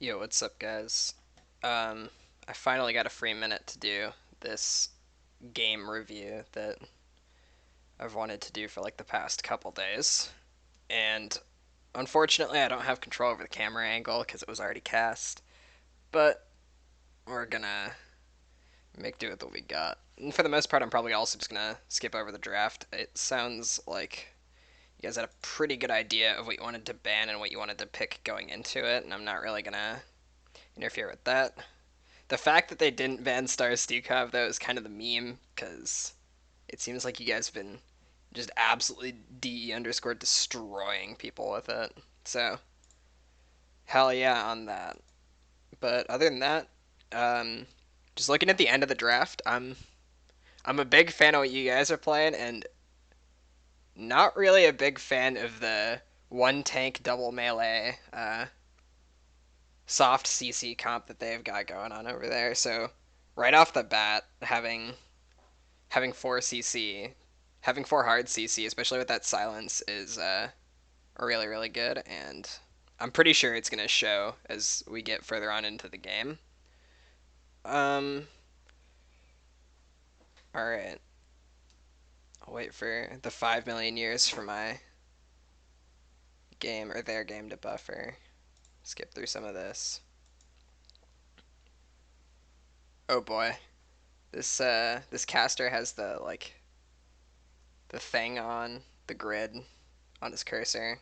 Yo, what's up, guys? I finally got a free minute to do this game review that I've wanted to do for like the past couple days. And unfortunately, I don't have control over the camera angle because it was already cast. But we're gonna make do with what we got. And for the most part, I'm probably also just gonna skip over the draft. It sounds like you guys had a pretty good idea of what you wanted to ban and what you wanted to pick going into it, and I'm not really gonna interfere with that. The fact that they didn't ban Star Stukov though is kind of the meme because it seems like you guys have been just absolutely de underscore destroying people with it. So hell yeah on that. But other than that, um, just looking at the end of the draft, I'm a big fan of what you guys are playing, and not really a big fan of the one tank double melee soft CC comp that they've got going on over there. So right off the bat, having 4 CC, having 4 hard CC, especially with that silence, is really really good, and I'm pretty sure it's gonna show as we get further on into the game. Um, all right, I'll wait for the 5 million years for my game or their game to buffer. Skip through some of this. Oh boy, this caster has the thing on the grid on his cursor,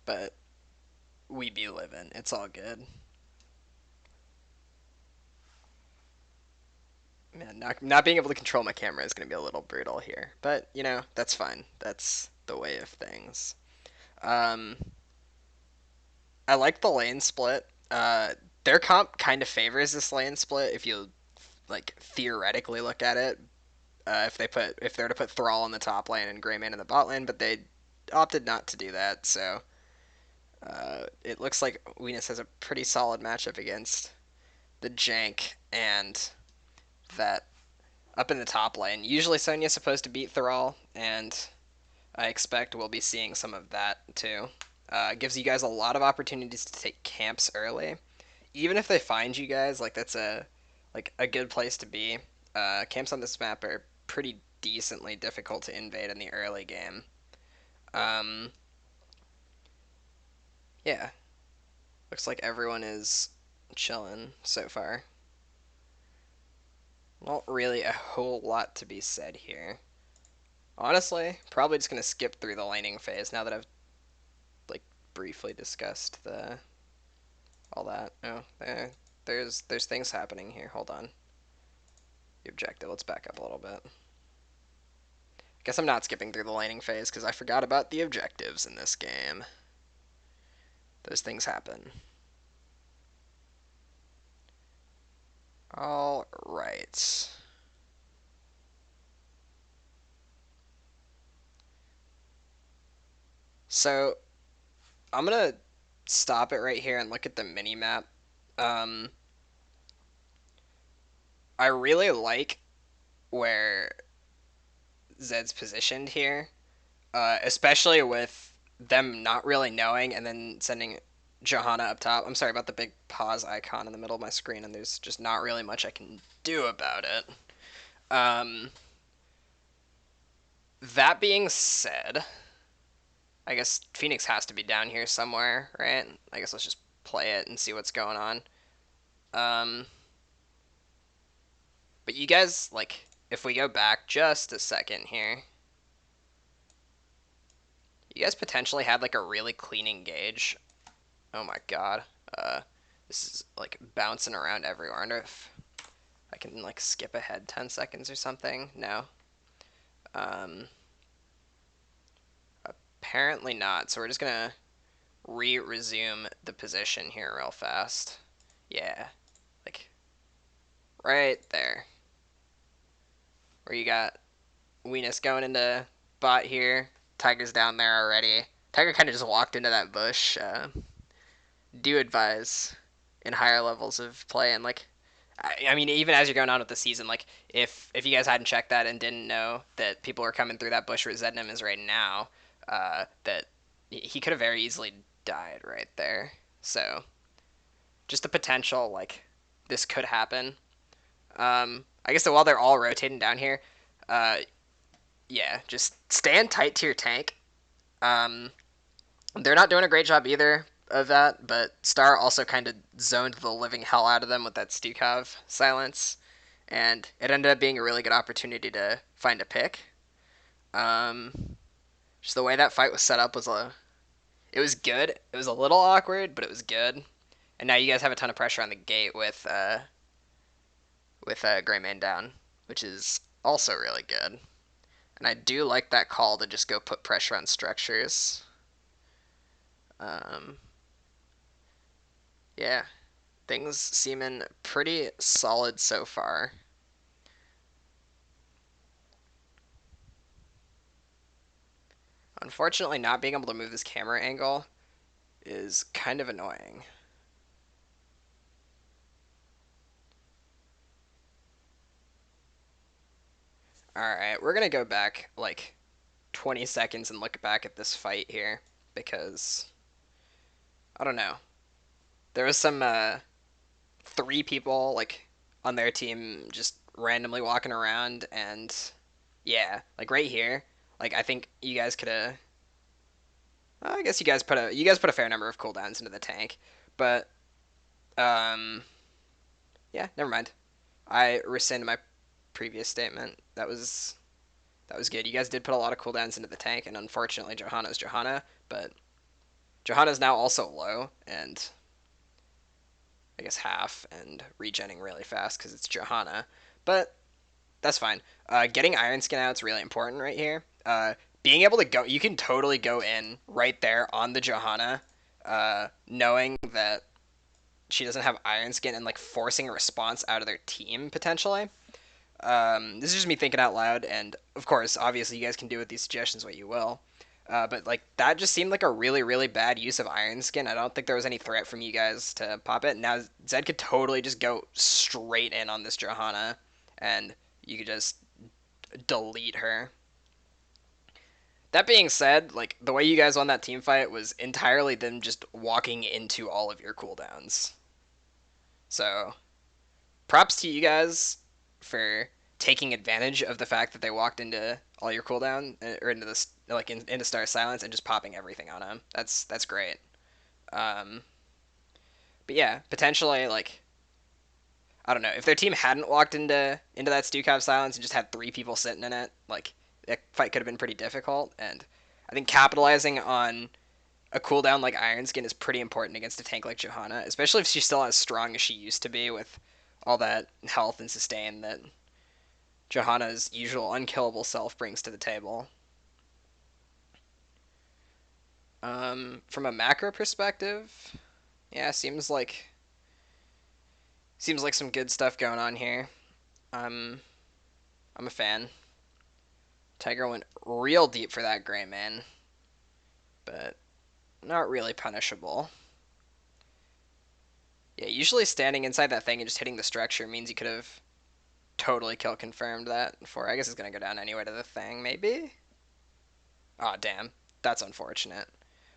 but we be living. It's all good. Man, not being able to control my camera is going to be a little brutal here, but you know that's fine. That's the way of things. Um, I like the lane split. Their comp kind of favors this lane split if you like theoretically look at it. If they're to put Thrall in the top lane and Greymane in the bot lane, but they opted not to do that. So it looks like Venus has a pretty solid matchup against the Jank and that up in the top lane. Usually Sonya's supposed to beat Thrall, and I expect we'll be seeing some of that too. Gives you guys a lot of opportunities to take camps early. Even if they find you guys, that's a good place to be. Camps on this map are pretty decently difficult to invade in the early game. Um, yeah, looks like everyone is chilling so far. Not really a whole lot to be said here. Honestly, probably just gonna skip through the laning phase now that I've like briefly discussed the all that. Oh, there's things happening here. Hold on. The objective. Let's back up a little bit. Guess I'm not skipping through the laning phase because I forgot about the objectives in this game. Those things happen. All right. So I'm gonna stop it right here and look at the mini map. Um, I really like where Zed's positioned here, especially with them not really knowing and then sending Johanna up top. I'm sorry about the big pause icon in the middle of my screen, and there's just not really much I can do about it. Um, that being said, I guess Phoenix has to be down here somewhere, right? I guess let's just play it and see what's going on. Um, but you guys, if we go back just a second here, you guys potentially had a really clean engage. Oh my god. This is bouncing around everywhere. I wonder if I can skip ahead 10 seconds or something. No. Um, Apparently not. So we're just gonna resume the position here real fast. Yeah, like right there. Where you got Venus going into bot here. Tiger's down there already. Tiger kind of just walked into that bush. Do advise in higher levels of play and I mean, even as you're going on with the season, if you guys hadn't checked that and didn't know that people were coming through that bush where Zednam is right now, that he could have very easily died right there. So just the potential like this could happen. I guess that while they're all rotating down here, uh, yeah, just stand tight to your tank. Um, they're not doing a great job either of that, but Star also kind of zoned the living hell out of them with that Stukov silence, and it ended up being a really good opportunity to find a pick. Um, just the way that fight was set up was it was good. It was a little awkward, but it was good. And now you guys have a ton of pressure on the gate with Greymane down, which is also really good. And I do like that call to just go put pressure on structures. Um, yeah, things seeming pretty solid so far. Unfortunately, not being able to move this camera angle is kind of annoying. Alright, we're gonna go back like 20 seconds and look back at this fight here because I don't know. There was some three people like on their team just randomly walking around, and yeah, like right here, like I think you guys could have. I guess you guys put a fair number of cooldowns into the tank, but um, yeah, never mind. I rescind my previous statement. That was good. You guys did put a lot of cooldowns into the tank, and unfortunately, Johanna's Johanna, but Johanna's now also low, and I guess half, and regenning really fast because it's Johanna. But that's fine. Getting Iron Skin out is really important right here. Being able to go, you can totally go in right there on the Johanna, knowing that she doesn't have Iron Skin and like forcing a response out of their team potentially. This is just me thinking out loud, and of course, obviously, you guys can do with these suggestions what you will. But like that just seemed like a really, really bad use of Iron Skin. I don't think there was any threat from you guys to pop it. Now Zed could totally just go straight in on this Johanna, and you could just delete her. That being said, like the way you guys won that team fight was entirely them just walking into all of your cooldowns. So props to you guys for taking advantage of the fact that they walked into all your cooldown or into this into Star Silence and just popping everything on them. That's great. Um, but yeah, potentially like I don't know if their team hadn't walked into that Stukov Silence and just had three people sitting in it, like that fight could have been pretty difficult. And I think capitalizing on a cooldown like Iron Skin is pretty important against a tank like Johanna, especially if she's still as strong as she used to be with all that health and sustain that Johanna's usual unkillable self brings to the table. From a macro perspective, yeah, seems like some good stuff going on here. I'm I'm a fan. Tiger went real deep for that gray man, but not really punishable. Yeah, usually standing inside that thing and just hitting the structure means you could have totally kill confirmed that before. I guess it's gonna go down anyway to the thing, maybe. Oh damn, that's unfortunate.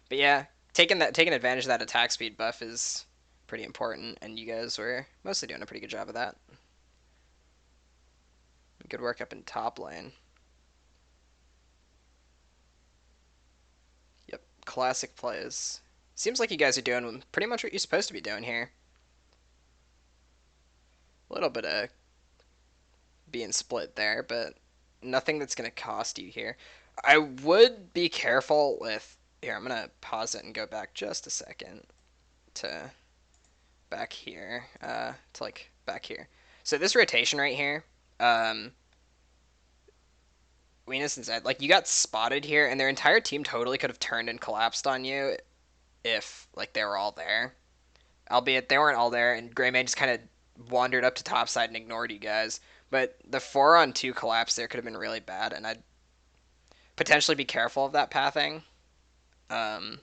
But yeah, taking advantage of that attack speed buff is pretty important, and you guys were mostly doing a pretty good job of that. Good work up in top lane. Yep, classic plays. Seems like you guys are doing pretty much what you're supposed to be doing here. A little bit of being split there, but nothing that's going to cost you here. I would be careful with. Here, I'm going to pause it and go back just a second to back here. To like back here. So this rotation right here, Venus and Zed, like you got spotted here, and their entire team totally could have turned and collapsed on you if like they were all there. Albeit they weren't all there, and Greymane just kind of wandered up to topside and ignored you guys. But the 4-on-2 collapse there could have been really bad, and I'd potentially be careful of that pathing. Um,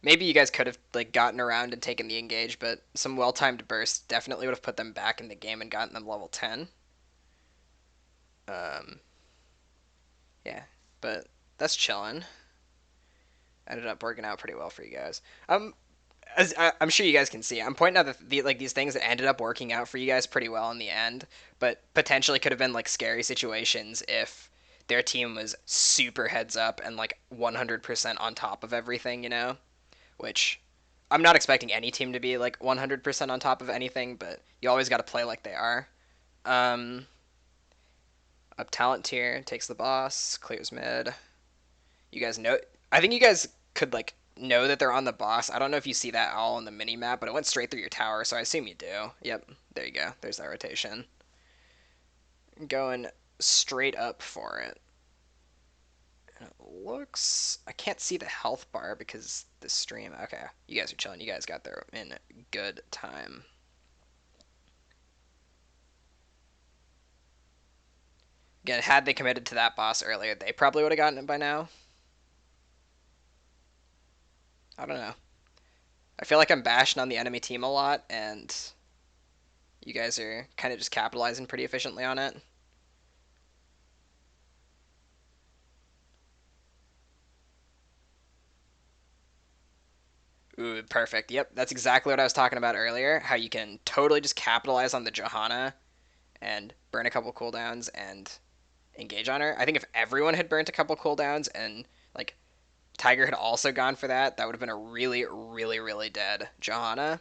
Maybe you guys could have like gotten around and taken the engage, but some well-timed bursts definitely would have put them back in the game and gotten them level 10. Um, yeah, but that's chilling. Ended up working out pretty well for you guys. I'm sure you guys can see, I'm pointing out like these things that ended up working out for you guys pretty well in the end, but potentially could have been like scary situations if their team was super heads up and like 100% on top of everything, which I'm not expecting any team to be like 100% on top of anything, but you always got to play like they are. Um, Up talent tier, takes the boss, clears mid. You guys know. I think you guys could like know that they're on the boss. I don't know if you see that all on the mini map, but it went straight through your tower, so I assume you do. Yep, there you go. There's that rotation. Going straight up for it. And it looks. I can't see the health bar because the stream. Okay, you guys are chilling. You guys got there in good time. Again, had they committed to that boss earlier, they probably would have gotten it by now. I don't know. I feel like I'm bashing on the enemy team a lot, and you guys are kind of just capitalizing pretty efficiently on it. Ooh, perfect. Yep, that's exactly what I was talking about earlier. How you can totally just capitalize on the Johanna and burn a couple cooldowns and engage on her. I think if everyone had burnt a couple cooldowns and like Tiger had also gone for that, that would have been a really, really, really dead Johanna.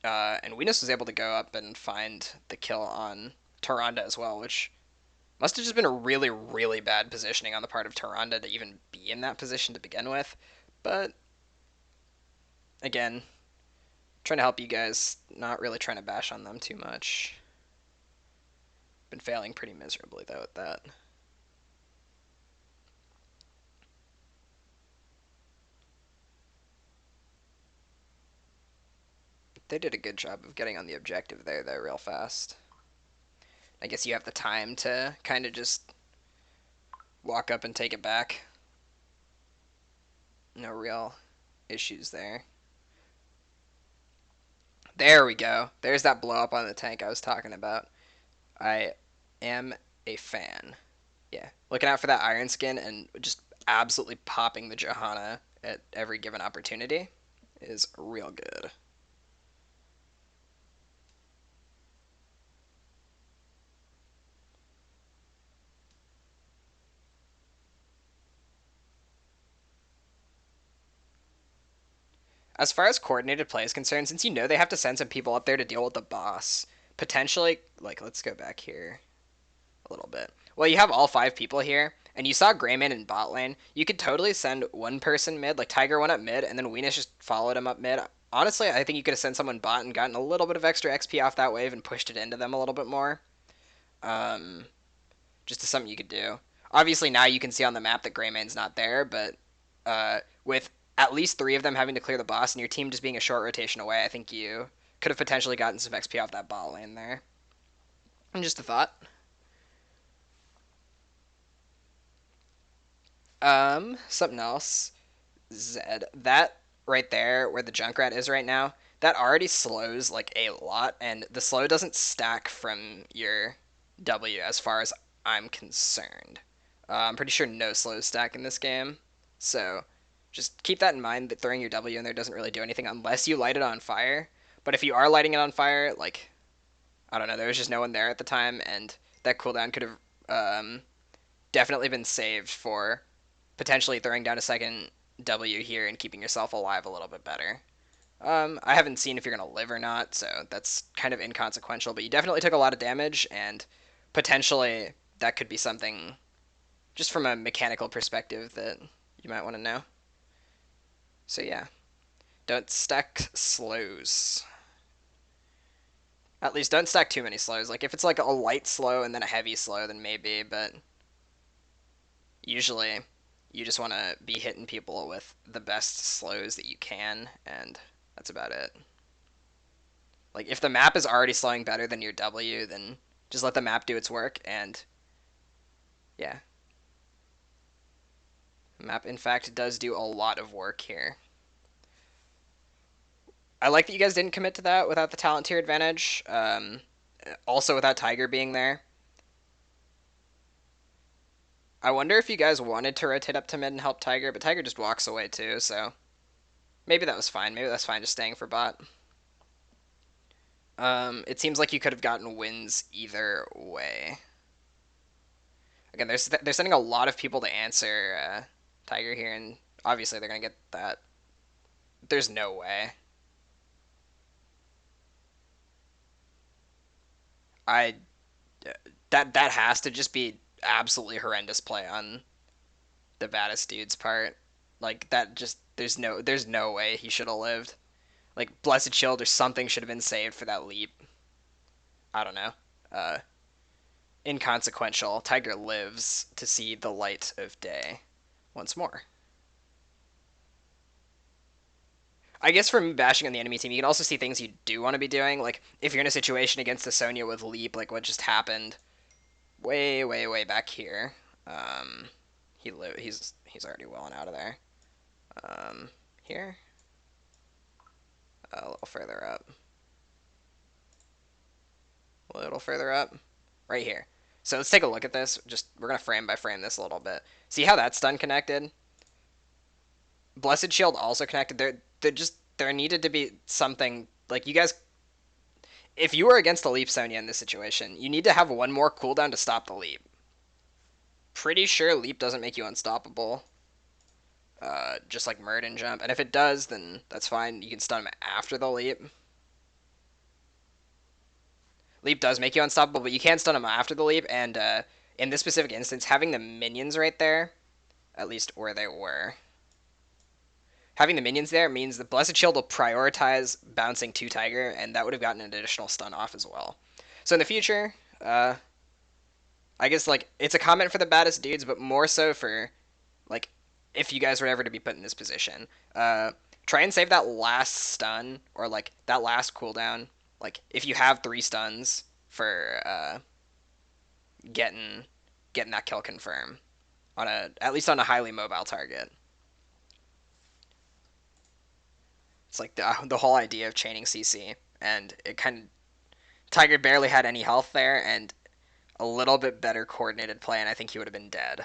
And Venus was able to go up and find the kill on Tyrande as well, which must have just been a really, really bad positioning on the part of Tyrande to even be in that position to begin with. But again, trying to help you guys, not really trying to bash on them too much. Been failing pretty miserably though at that. They did a good job of getting on the objective there though real fast. I guess you have the time to kind of just walk up and take it back. No real issues there. There we go. There's that blow up on the tank I was talking about. I am a fan. Yeah, looking out for that iron skin and just absolutely popping the Johanna at every given opportunity is real good. As far as coordinated play is concerned, since you know they have to send some people up there to deal with the boss, potentially, like, let's go back here a little bit. Well, you have all five people here, and you saw Greyman in bot lane. You could totally send one person mid, like Tiger went up mid, and then Weenus just followed him up mid. Honestly, I think you could have sent someone bot and gotten a little bit of extra XP off that wave and pushed it into them a little bit more. Um, just as something you could do. Obviously, now you can see on the map that Greyman's not there, but with at least three of them having to clear the boss and your team just being a short rotation away, I think you could have potentially gotten some XP off that bot lane there. And just a thought. Something else. Zed. That right there, where the Junkrat is right now, that already slows like a lot, and the slow doesn't stack from your W as far as I'm concerned. I'm pretty sure no slows stack in this game, so just keep that in mind that throwing your W in there doesn't really do anything unless you light it on fire. But if you are lighting it on fire, like, I don't know, there was just no one there at the time, and that cooldown could have definitely been saved for potentially throwing down a second W here and keeping yourself alive a little bit better. I haven't seen if you're going to live or not, so that's kind of inconsequential, but you definitely took a lot of damage, and potentially that could be something just from a mechanical perspective that you might want to know. So yeah, don't stack slows. At least don't stack too many slows. Like if it's like a light slow and then a heavy slow, then maybe, but usually you just want to be hitting people with the best slows that you can, and that's about it. Like if the map is already slowing better than your W, then just let the map do its work, and yeah. The map in fact does do a lot of work here. I like that you guys didn't commit to that without the talent tier advantage. Also without Tiger being there. I wonder if you guys wanted to rotate up to mid and help Tiger, but Tiger just walks away too, so Maybe that was fine. Maybe that's fine just staying for bot. It seems like you could have gotten wins either way. Again, they're sending a lot of people to answer Tiger here, and obviously they're gonna get that. There's no way. I that has to just be absolutely horrendous play on the baddest dude's part. Like that just there's no way he should have lived. Like Blessed Shield or something should have been saved for that leap. I don't know. Uh, Inconsequential. Tiger lives to see the light of day once more. I guess from bashing on the enemy team, you can also see things you do want to be doing. Like if you're in a situation against the Sonya with leap, like what just happened, way, way, way back here. Um, he's already well and out of there. Here, a little further up, a little further up, right here. So let's take a look at this. Just we're gonna frame by frame this a little bit. See how that stun connected? Blessed Shield also connected. There needed to be something like you guys. If you were against the leap Sonya in this situation, you need to have one more cooldown to stop the leap. Pretty sure leap doesn't make you unstoppable. Just like Murden jump, and if it does, then that's fine. You can stun him after the leap. Leap does make you unstoppable, but you can stun him after the leap. And in this specific instance, having the minions right there, at least where they were, having the minions there means the Blessed Shield will prioritize bouncing to Tiger, and that would have gotten an additional stun off as well. So in the future, I guess like it's a comment for the baddest dudes, but more so for like if you guys were ever to be put in this position, try and save that last stun or like that last cooldown. Like if you have 3 stuns for getting getting that kill confirm on a at least on a highly mobile target. It's like the whole idea of chaining CC, and it kind of Tiger barely had any health there, and a little bit better coordinated play, and I think he would have been dead.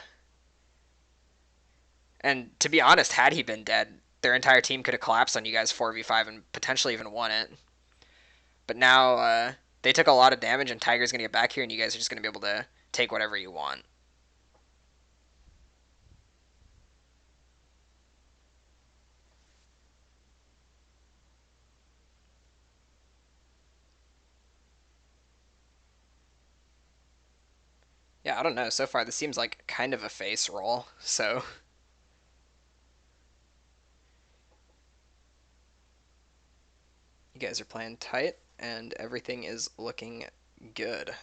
And to be honest, had he been dead, their entire team could have collapsed on you guys 4v5 and potentially even won it. But now they took a lot of damage, and Tiger's going to get back here, and you guys are just going to be able to take whatever you want. Yeah, I don't know. So far, this seems like kind of a face roll. So you guys are playing tight, and everything is looking good.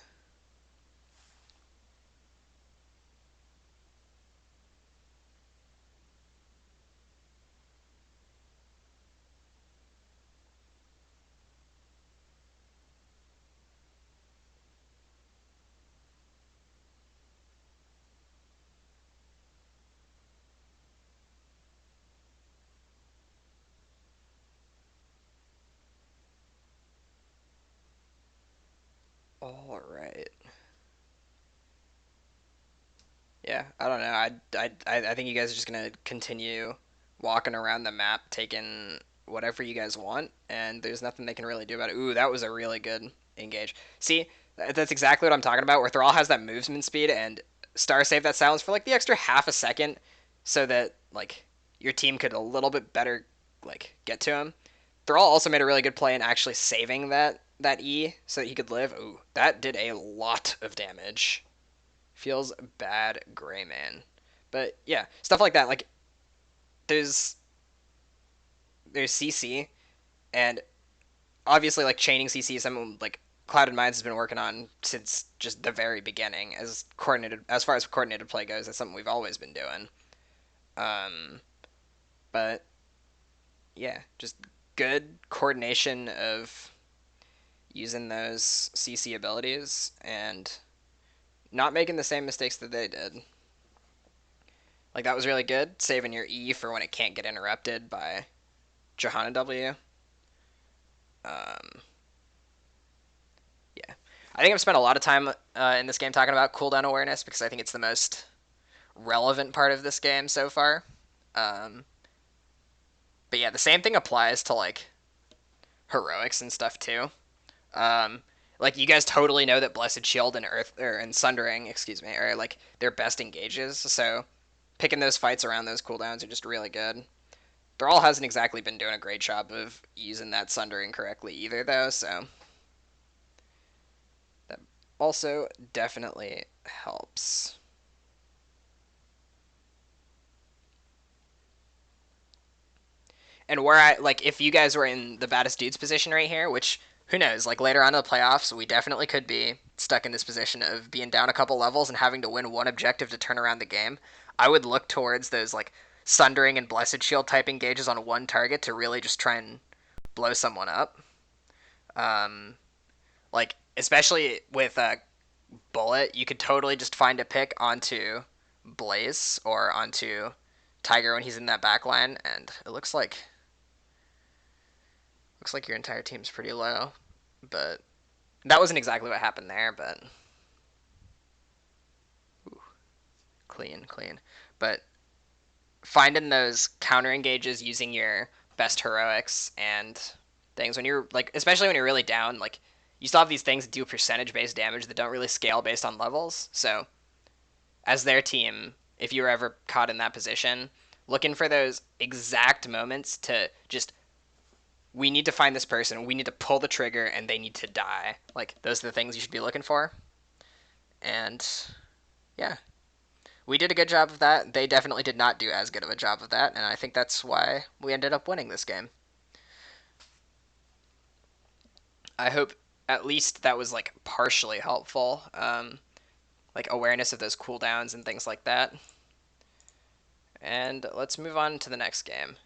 All right. Yeah, I don't know. I think you guys are just gonna continue walking around the map, taking whatever you guys want, and there's nothing they can really do about it. Ooh, that was a really good engage. See, that's exactly what I'm talking about. Where Thrall has that movement speed, and Star saved that silence for like the extra half a second, so that like your team could a little bit better like get to him. Thrall also made a really good play in actually saving that E so that he could live. Ooh, that did a lot of damage. Feels bad, Gray Man. But yeah, stuff like that. Like there's there's CC, and obviously like chaining CC is something like Clouded Minds has been working on since just the very beginning. As far as coordinated play goes, that's something we've always been doing. Um, but yeah, just good coordination of using those CC abilities and not making the same mistakes that they did. Like that was really good, saving your E for when it can't get interrupted by Johanna W. Um, yeah, I think I've spent a lot of time in this game talking about cooldown awareness because I think it's the most relevant part of this game so far. Um, But yeah, the same thing applies to like heroics and stuff too. Um, like you guys totally know that Blessed Shield and Earth or and Sundering, excuse me, are like their best engages. So picking those fights around those cooldowns are just really good. Thrall hasn't exactly been doing a great job of using that Sundering correctly either, though. So that also definitely helps. And where I like, if you guys were in the Baddest Dudes position right here, which who knows, like later on in the playoffs, we definitely could be stuck in this position of being down a couple levels and having to win one objective to turn around the game. I would look towards those like Sundering and Blessed Shield type engages on one target to really just try and blow someone up. Um, like especially with Bullet, you could totally just find a pick onto Blaze or onto Tiger when he's in that back line, and it looks like your entire team's pretty low. But that wasn't exactly what happened there, but ooh, clean, clean. But finding those counter engages using your best heroics and things when you're like, especially when you're really down, like you still have these things that do percentage based damage that don't really scale based on levels. So as their team, if you were ever caught in that position, looking for those exact moments to just, we need to find this person, we need to pull the trigger, and they need to die. Like those are the things you should be looking for. And yeah, we did a good job of that. They definitely did not do as good of a job of that, and I think that's why we ended up winning this game. I hope at least that was like partially helpful, like awareness of those cooldowns and things like that. And let's move on to the next game.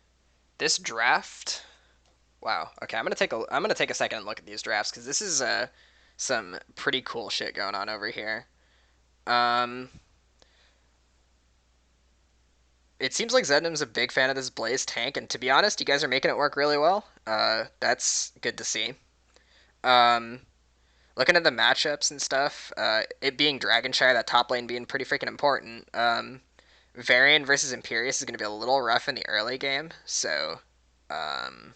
This draft. Wow. Okay, I'm gonna take a second and look at these drafts because this is some pretty cool shit going on over here. Um, it seems like Zednam's a big fan of this Blaze tank, and to be honest, you guys are making it work really well. That's good to see. Um, looking at the matchups and stuff, it being Dragonshire, that top lane being pretty freaking important. Varian versus Imperius is going to be a little rough in the early game, so um,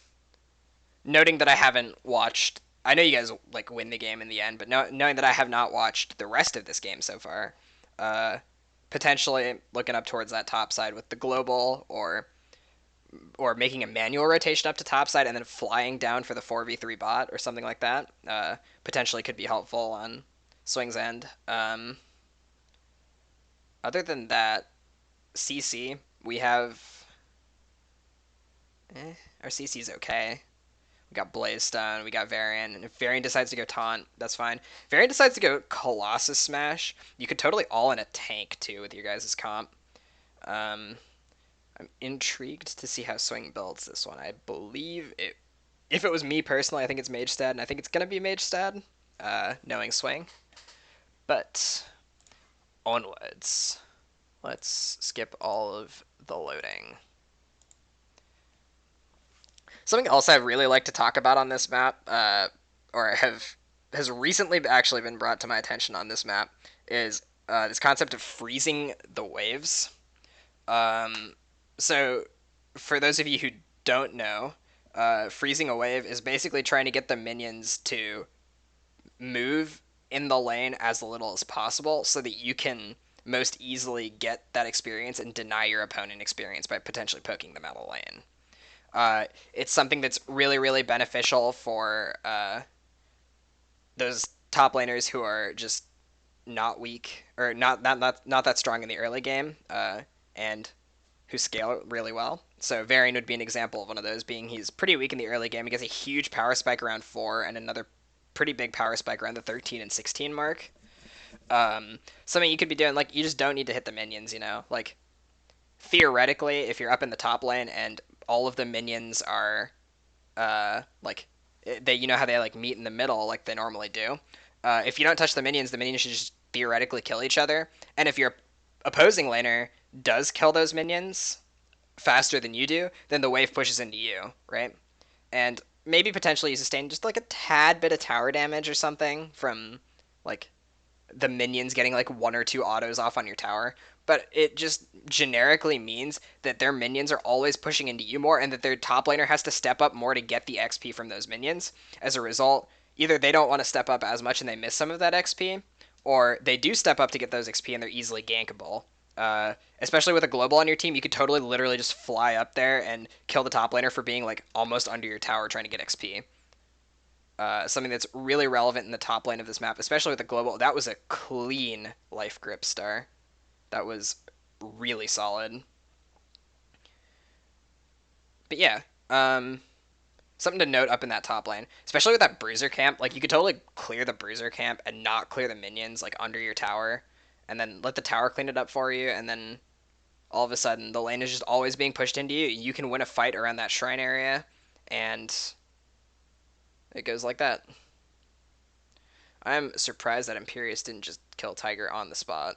noting that I haven't watched. I know you guys like win the game in the end, but knowing that I have not watched the rest of this game so far, uh, potentially looking up towards that top side with the global or making a manual rotation up to top side and then flying down for the 4v3 bot or something like that, potentially could be helpful on Swing's end. Other than that, CC, we have. Our CC's okay. We got Blaze Stone, we got Varian, and if Varian decides to go Taunt, that's fine. Varian decides to go Colossus Smash, you could totally all in a tank too with your guys' comp. Um, I'm intrigued to see how Swing builds this one. I believe it. If it was me personally, I think it's Mage Stad, and I think it's gonna be Mage Stad, knowing Swing. But onwards. Let's skip all of the loading. Something else I really like to talk about on this map, or has recently actually been brought to my attention on this map, is this concept of freezing the waves. Um, so, for those of you who don't know, freezing a wave is basically trying to get the minions to move in the lane as little as possible so that you can most easily get that experience and deny your opponent experience by potentially poking them out of the lane. It's something that's really, really beneficial for those top laners who are just not weak or not that strong in the early game, and who scale really well. So Varian would be an example of one of those, being he's pretty weak in the early game. He gets a huge power spike around 4 and another pretty big power spike around the 13 and 16 mark. Something you could be doing, like, you just don't need to hit the minions, Like, theoretically, if you're up in the top lane and all of the minions are, like, you know how they, like, meet in the middle like they normally do. If you don't touch the minions should just theoretically kill each other. And if your opposing laner does kill those minions faster than you do, then the wave pushes into you, right? And maybe potentially you sustain just like a tad bit of tower damage or something from like the minions getting like one or two autos off on your tower, but it just generically means that their minions are always pushing into you more and that their top laner has to step up more to get the XP from those minions. As a result, either they don't want to step up as much and they miss some of that XP, or they do step up to get those XP and they're easily gankable. Especially with a global on your team, you could totally literally just fly up there and kill the top laner for being like almost under your tower trying to get XP. Something that's really relevant in the top lane of this map, especially with the global. That was a clean life grip star. That was really solid. But yeah, something to note up in that top lane, especially with that bruiser camp. Like you could totally clear the bruiser camp and not clear the minions like under your tower, and then let the tower clean it up for you, and then all of a sudden the lane is just always being pushed into you. You can win a fight around that shrine area, and it goes like that. I'm surprised that Imperius didn't just kill Tiger on the spot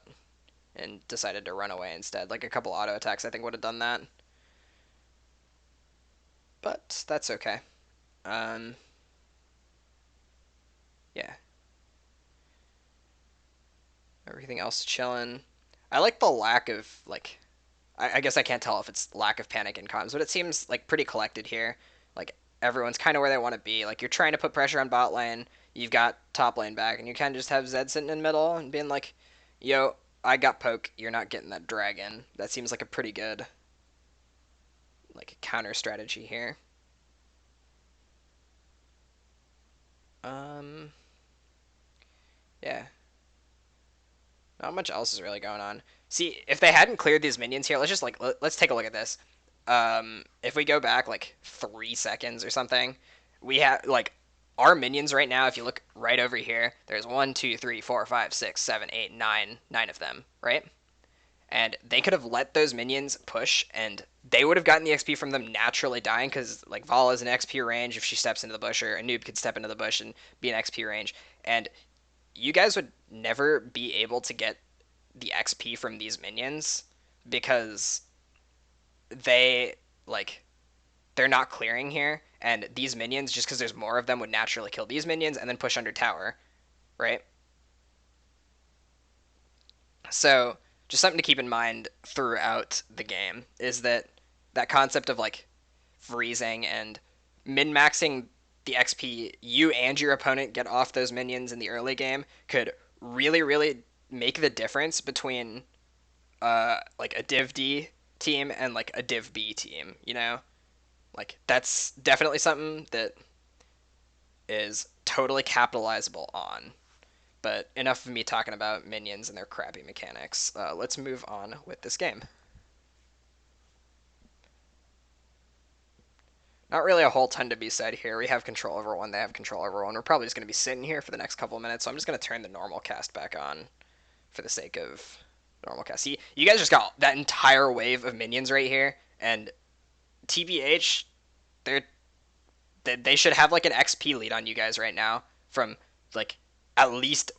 and decided to run away instead. Like a couple auto attacks, I think would have done that. But that's okay. Um, yeah, everything else chilling. I like the lack of like. I guess I can't tell if it's lack of panic in comms, but it seems like pretty collected here. Like everyone's kind of where they want to be. Like you're trying to put pressure on bot lane. You've got top lane back, and you kind of just have Zed sitting in the middle and being like, "Yo, I got poke. You're not getting that dragon." That seems like a pretty good like counter strategy here. Um, yeah, not much else is really going on. See, if they hadn't cleared these minions here, let's just like let's take a look at this. If we go back like 3 seconds or something, we have like our minions right now. If you look right over here, there's one, two, three, four, five, six, seven, eight, nine of them, right? And they could have let those minions push, and they would have gotten the XP from them naturally dying because like Vala is an XP range if she steps into the bush, or a noob could step into the bush and be an XP range, and you guys would never be able to get the XP from these minions because they like they're not clearing here, and these minions just because there's more of them would naturally kill these minions and then push under tower, right? So just something to keep in mind throughout the game is that that concept of like freezing and min maxing the XP you and your opponent get off those minions in the early game could really make the difference between like a Div D team and like a Div B team, you know? Like that's definitely something that is totally capitalizable on. But enough of me talking about minions and their crappy mechanics. Let's move on with this game. Not really a whole ton to be said here. We have control over one, they have control over one. We're probably just going to be sitting here for the next couple of minutes, so I'm just going to turn the normal cast back on for the sake of normal cast. See, you guys just got that entire wave of minions right here, and TBH, they're they should have like an XP lead on you guys right now from like at least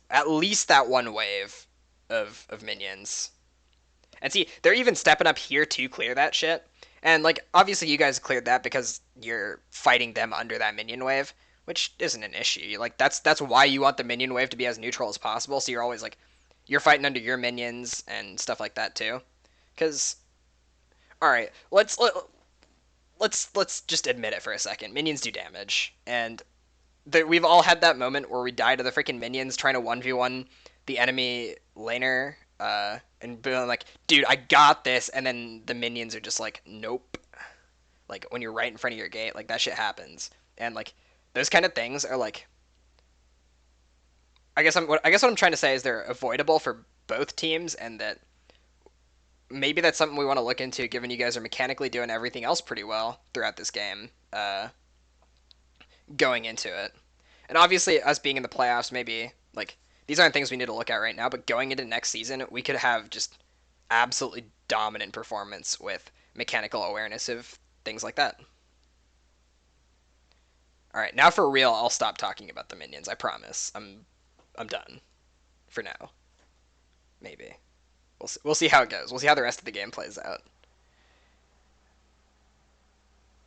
that one wave of minions. And see, they're even stepping up here to clear that shit. And like obviously you guys cleared that because you're fighting them under that minion wave, which isn't an issue. Like that's why you want the minion wave to be as neutral as possible. So you're always like you're fighting under your minions and stuff like that too. Cuz all right, let's just admit it for a second. Minions do damage, and we've all had that moment where we die to the freaking minions trying to 1v1 the enemy laner, and being like, dude, I got this, and then the minions are just like, nope. Like when you're right in front of your gate, like that shit happens, and like those kind of things are like, I guess what I'm trying to say is they're avoidable for both teams, and that maybe that's something we want to look into, given you guys are mechanically doing everything else pretty well throughout this game, going into it. And obviously, us being in the playoffs, maybe like these aren't things we need to look at right now. But going into next season, we could have just absolutely dominant performance with mechanical awareness of things like that. All right, now for real, I'll stop talking about the minions. I promise. I'm done for now. Maybe we'll see how it goes. We'll see how the rest of the game plays out.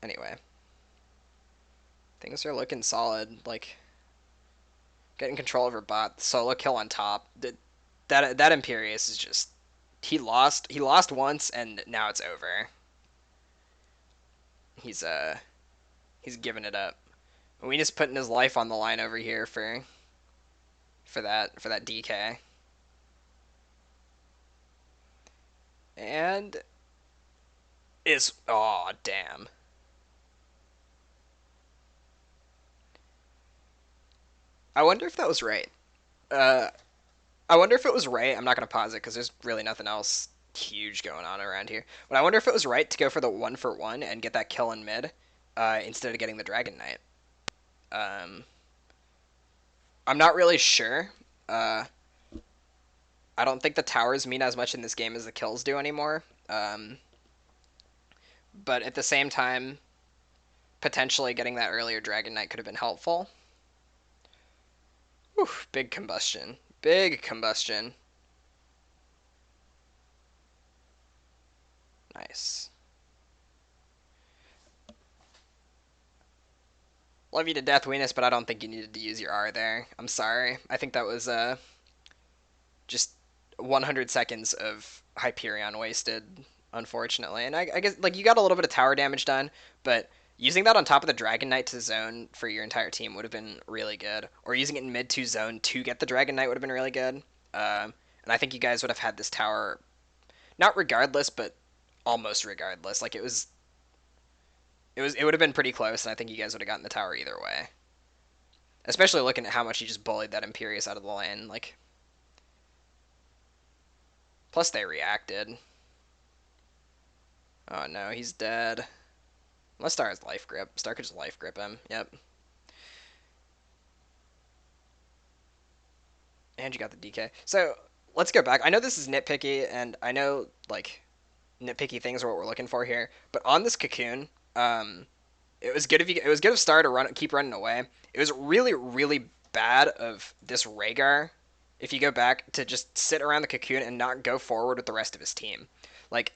Anyway, things are looking solid. Like getting control over bot, solo kill on top. That Imperius is just he lost once and now it's over. He's he's giving it up. We just putting his life on the line over here for that DK. And is oh damn. I wonder if that was right. Uh, I wonder if it was right. I'm not gonna pause it because there's really nothing else huge going on around here. But I wonder if it was right to go for the 1-for-1 and get that kill in mid, instead of getting the Dragon Knight. Um, I'm not really sure. Uh, I don't think the towers mean as much in this game as the kills do anymore. But at the same time, potentially getting that earlier Dragon Knight could have been helpful. Whew, big combustion. Big combustion. Nice. Love you to death, Venus, but I don't think you needed to use your R there. I'm sorry. I think that was just 100 seconds of Hyperion wasted, unfortunately. And I guess like you got a little bit of tower damage done, but using that on top of the Dragon Knight to zone for your entire team would have been really good. Or using it in mid to zone to get the Dragon Knight would have been really good. And I think you guys would have had this tower, not regardless, but almost regardless. Like it would have been pretty close, and I think you guys would have gotten the tower either way. Especially looking at how much he just bullied that Imperius out of the lane. Like, plus they reacted. Oh no, he's dead. Unless Star has life grip. Star could just life grip him. Yep. And you got the DK. So let's go back. I know this is nitpicky, and I know like nitpicky things are what we're looking for here. But on this cocoon, it was good of Star to keep running away. It was really really bad of this Rhaegar, if you go back, to just sit around the cocoon and not go forward with the rest of his team. Like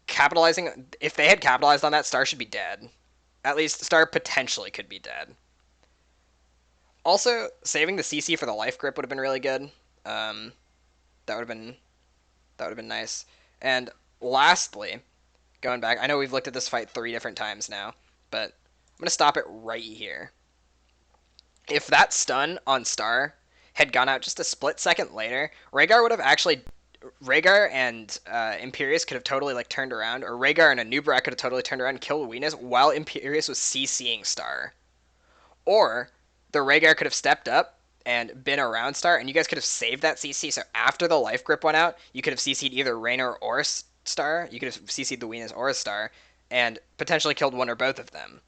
capitalizing, if they had capitalized on that, Star should be dead. At least Star potentially could be dead. Also, saving the CC for the life grip would have been really good. Um, that would have been nice. And lastly, going back, I know we've looked at this fight 3 different times now, but I'm gonna stop it right here. If that stun on Star had gone out just a split second later, Rhaegar would have actually Rhaegar and Imperius could have totally like turned around, or Rhaegar and Anub'arak could have totally turned around and killed Venus while Imperius was CCing Star. Or the Rhaegar could have stepped up and been around Star, and you guys could have saved that CC. So after the life grip went out, you could have CC'd either Raynor or Star. You could have CC'd the Venus or a Star, and potentially killed one or both of them.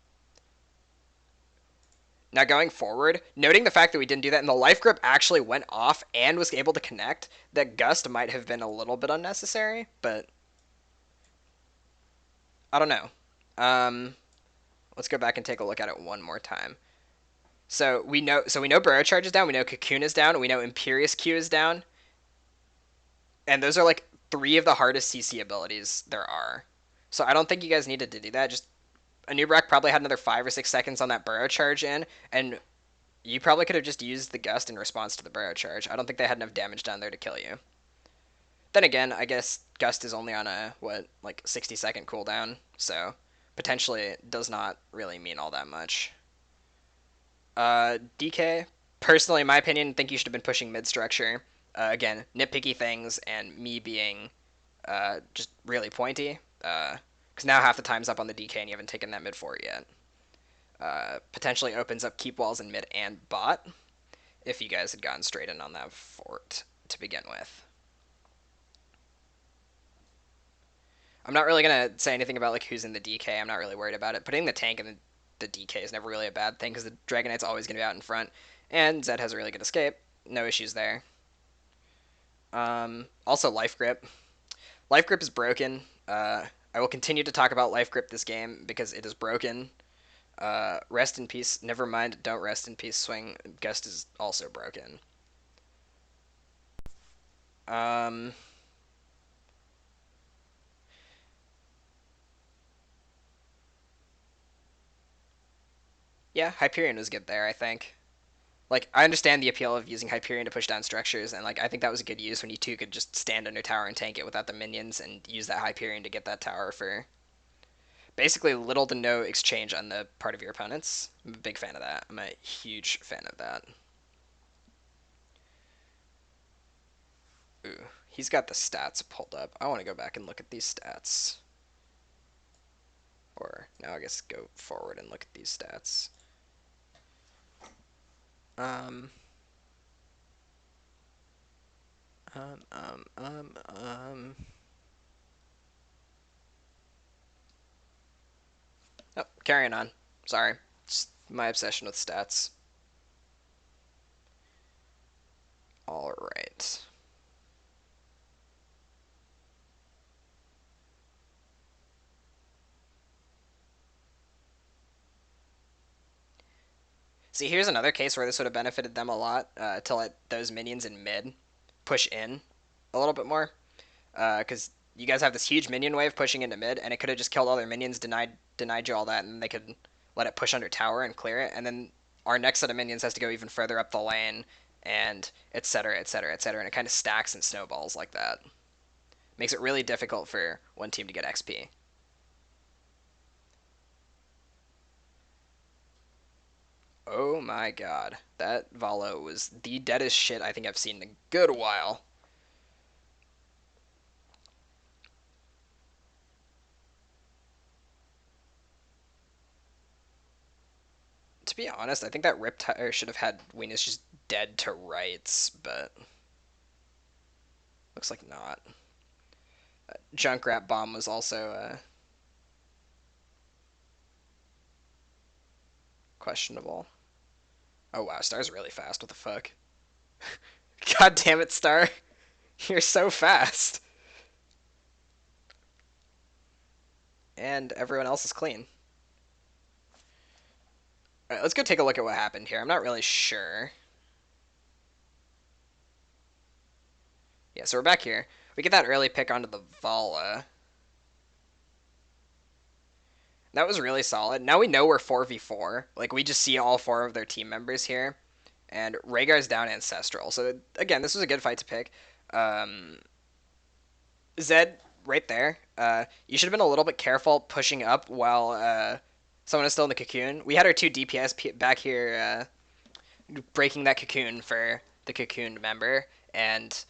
Now going forward, noting the fact that we didn't do that and the life grip actually went off and was able to connect, that gust might have been a little bit unnecessary, but I don't know. Let's go back and take a look at it one more time. So we know Burrow Charge is down, we know Cocoon is down, we know Imperious Q is down, and those are like 3 of the hardest CC abilities there are. So I don't think you guys needed to do that. Just Anub'arak probably had another 5 or 6 seconds on that Burrow Charge in, and you probably could have just used the Gust in response to the Burrow Charge. I don't think they had enough damage down there to kill you. Then again, I guess Gust is only on a, what, like 60-second cooldown, so potentially does not really mean all that much. DK, personally, in my opinion, think you should have been pushing mid structure. Again, nitpicky things and me being just really pointy. Because now half the time's up on the DK and you haven't taken that mid fort yet. Potentially opens up keep walls in mid and bot if you guys had gone straight in on that fort to begin with. I'm not really gonna say anything about like who's in the DK. I'm not really worried about it. Putting the tank in the DK is never really a bad thing because the Dragon Knight's always gonna be out in front, and Zed has a really good escape. No issues there. Also, life grip. Life grip is broken. I will continue to talk about life grip this game because it is broken. Rest in peace. Never mind. Don't rest in peace. Swing Gust is also broken. Um, yeah, Hyperion was good there, I think. Like, I understand the appeal of using Hyperion to push down structures, and like I think that was a good use when you two could just stand under tower and tank it without the minions, and use that Hyperion to get that tower for basically little to no exchange on the part of your opponents. I'm a big fan of that. I'm a huge fan of that. Ooh, he's got the stats pulled up. I want to go back and look at these stats. Or now I guess go forward and look at these stats. Um, um, um, um, um. Oh, carrying on. Sorry. Just my obsession with stats. All right. See, here's another case where this would have benefited them a lot to let those minions in mid push in a little bit more. Because you guys have this huge minion wave pushing into mid, and it could have just killed all their minions, denied you all that, and they could let it push under tower and clear it, and then our next set of minions has to go even further up the lane, and etc. etc. etc. And it kind of stacks and snowballs like that. Makes it really difficult for one team to get XP. Oh my god, that Valo was the deadest shit I think I've seen in a good while. To be honest, I think that Riptire should have had Venus just dead to rights, but looks like not. Junkrat Bomb was also questionable. Oh wow, Star's really fast. What the fuck? God damn it, Star. You're so fast. And everyone else is clean. Alright, let's go take a look at what happened here. I'm not really sure. Yeah, so we're back here. We get that early pick onto the Vala. That was really solid. Now we know we're 4v4. Like, we just see all four of their team members here. And Rhaegar's down Ancestral. So, again, this was a good fight to pick. Um, Zed, right there. You should have been a little bit careful pushing up while someone is still in the cocoon. We had our two DPS back here breaking that cocoon for the cocooned member. And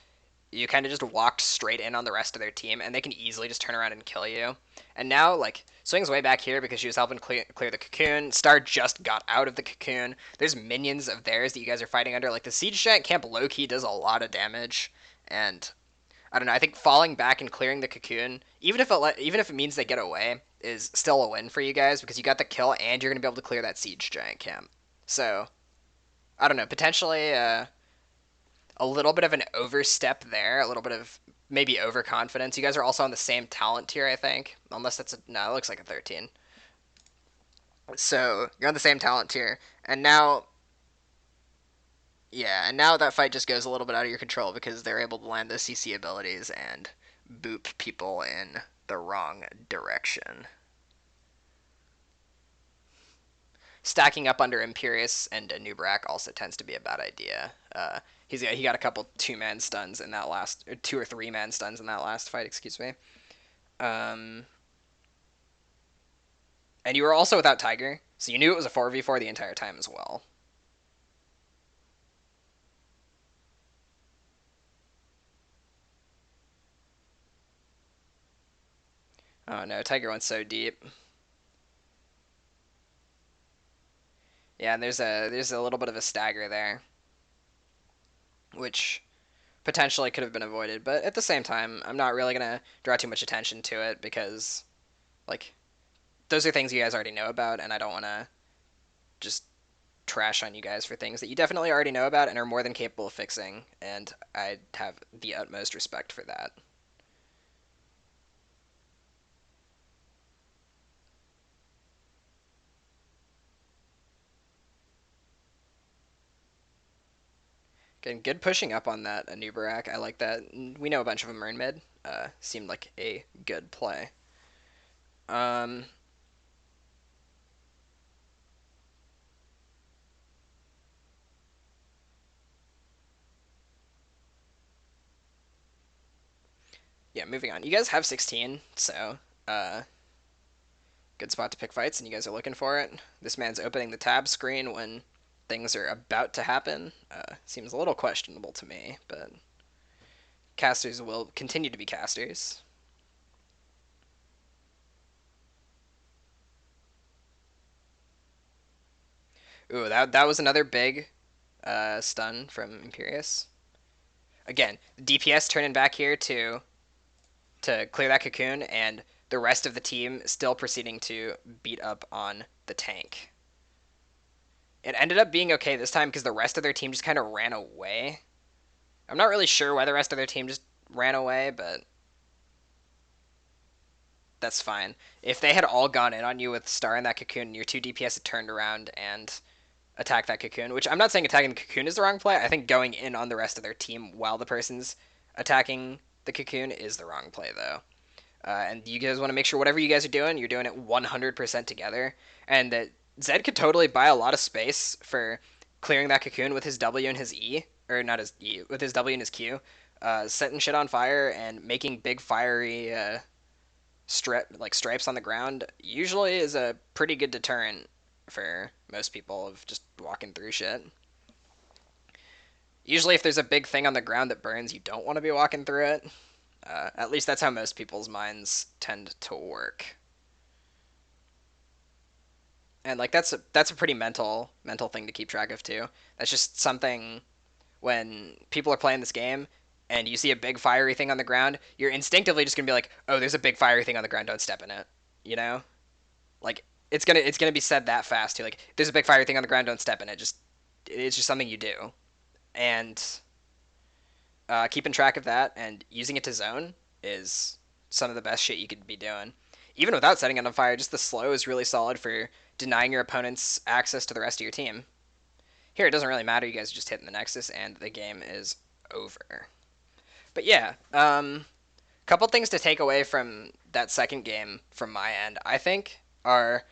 you kind of just walked straight in on the rest of their team, and they can easily just turn around and kill you. And now, like, Swing's way back here because she was helping clear the cocoon. Star just got out of the cocoon. There's minions of theirs that you guys are fighting under. Like, the Siege Giant Camp low-key does a lot of damage, and I don't know. I think falling back and clearing the cocoon, even if it means they get away, is still a win for you guys because you got the kill and you're gonna be able to clear that Siege Giant Camp. So I don't know. Potentially, a little bit of an overstep there, a little bit of maybe overconfidence. You guys are also on the same talent tier, I think. Unless that's a no, it looks like a 13. So you're on the same talent tier, and now yeah, and now that fight just goes a little bit out of your control because they're able to land the CC abilities and boop people in the wrong direction. Stacking up under Imperius and Nubrak also tends to be a bad idea. He got a couple 2-man stuns in that last, or 2 or 3-man stuns in that last fight. Excuse me. Um, and you were also without Tiger, so you knew it was a 4v4 the entire time as well. Oh no, Tiger went so deep. Yeah, and there's a little bit of a stagger there, which potentially could have been avoided. But at the same time, I'm not really gonna draw too much attention to it because like those are things you guys already know about, and I don't want to just trash on you guys for things that you definitely already know about and are more than capable of fixing, and I have the utmost respect for that. Again, good pushing up on that Anubarak. I like that. We know a bunch of them are in mid. Seemed like a good play. Um, Yeah, moving on. You guys have 16, so uh, good spot to pick fights, and you guys are looking for it. This man's opening the tab screen when things are about to happen. Seems a little questionable to me, but casters will continue to be casters. Ooh, that was another big stun from Imperius. Again, DPS turning back here to clear that cocoon, and the rest of the team still proceeding to beat up on the tank. It ended up being okay this time because the rest of their team just kind of ran away. I'm not really sure why the rest of their team just ran away, but that's fine. If they had all gone in on you with Star in that cocoon and your two DPS had turned around and attacked that cocoon, which I'm not saying attacking the cocoon is the wrong play. I think going in on the rest of their team while the person's attacking the cocoon is the wrong play, though. And you guys want to make sure whatever you guys are doing, you're doing it 100% together. And that Zed could totally buy a lot of space for clearing that cocoon with his W and his E, or not his E, with his W and his Q, setting shit on fire and making big fiery stripes on the ground. Usually is a pretty good deterrent for most people of just walking through shit. Usually, if there's a big thing on the ground that burns, you don't want to be walking through it. At least that's how most people's minds tend to work. And like that's a pretty mental thing to keep track of too. That's just something when people are playing this game and you see a big fiery thing on the ground, you're instinctively just gonna be like, "Oh, there's a big fiery thing on the ground. Don't step in it." You know, like it's gonna be said that fast too. Like, "There's a big fiery thing on the ground. Don't step in it." Just it's just something you do, and keeping track of that and using it to zone is some of the best shit you could be doing. Even without setting it on fire, just the slow is really solid for denying your opponents access to the rest of your team. Here, it doesn't really matter. You guys are just hitting the Nexus, and the game is over. But yeah, couple things to take away from that second game from my end, I think, are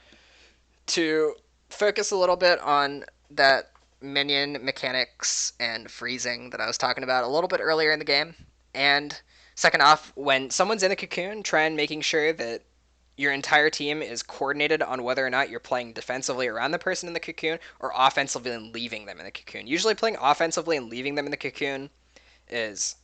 to focus a little bit on that minion mechanics and freezing that I was talking about a little bit earlier in the game. And second off, when someone's in the cocoon, try and making sure that your entire team is coordinated on whether or not you're playing defensively around the person in the cocoon or offensively and leaving them in the cocoon. Usually playing offensively and leaving them in the cocoon is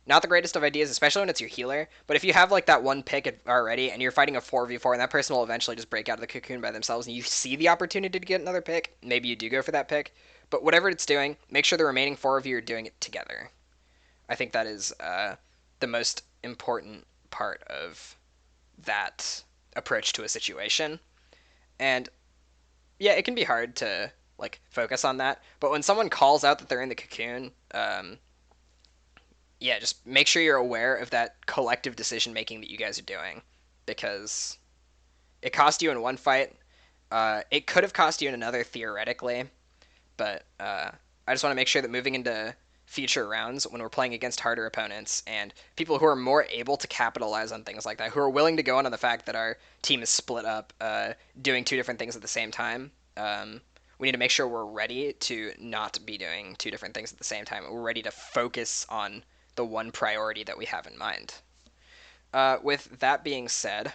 not the greatest of ideas, especially when it's your healer. But if you have like that one pick already and you're fighting a 4v4 and that person will eventually just break out of the cocoon by themselves and you see the opportunity to get another pick, maybe you do go for that pick. But whatever it's doing, make sure the remaining four of you are doing it together. I think that is the most important part of that approach to a situation. And yeah, it can be hard to like focus on that. But when someone calls out that they're in the cocoon, yeah, just make sure you're aware of that collective decision making that you guys are doing, because it cost you in one fight. It could have cost you in another theoretically, but I just want to make sure that moving into future rounds when we're playing against harder opponents and people who are more able to capitalize on things like that, who are willing to go on the fact that our team is split up, doing two different things at the same time. We need to make sure we're ready to not be doing two different things at the same time. We're ready to focus on the one priority that we have in mind. With that being said,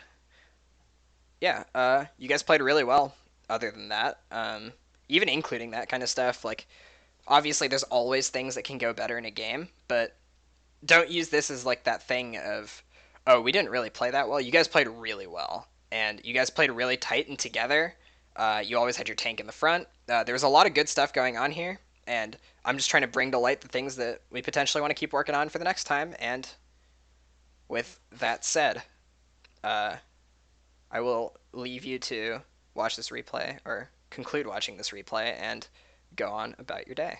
yeah, you guys played really well. Other than that, even including that kind of stuff, like obviously there's always things that can go better in a game, but don't use this as like that thing of, oh, we didn't really play that well. You guys played really well, and you guys played really tight and together. You always had your tank in the front. There was a lot of good stuff going on here, and I'm just trying to bring to light the things that we potentially want to keep working on for the next time. And with that said, uh, I will leave you to watch this replay or conclude watching this replay and go on about your day.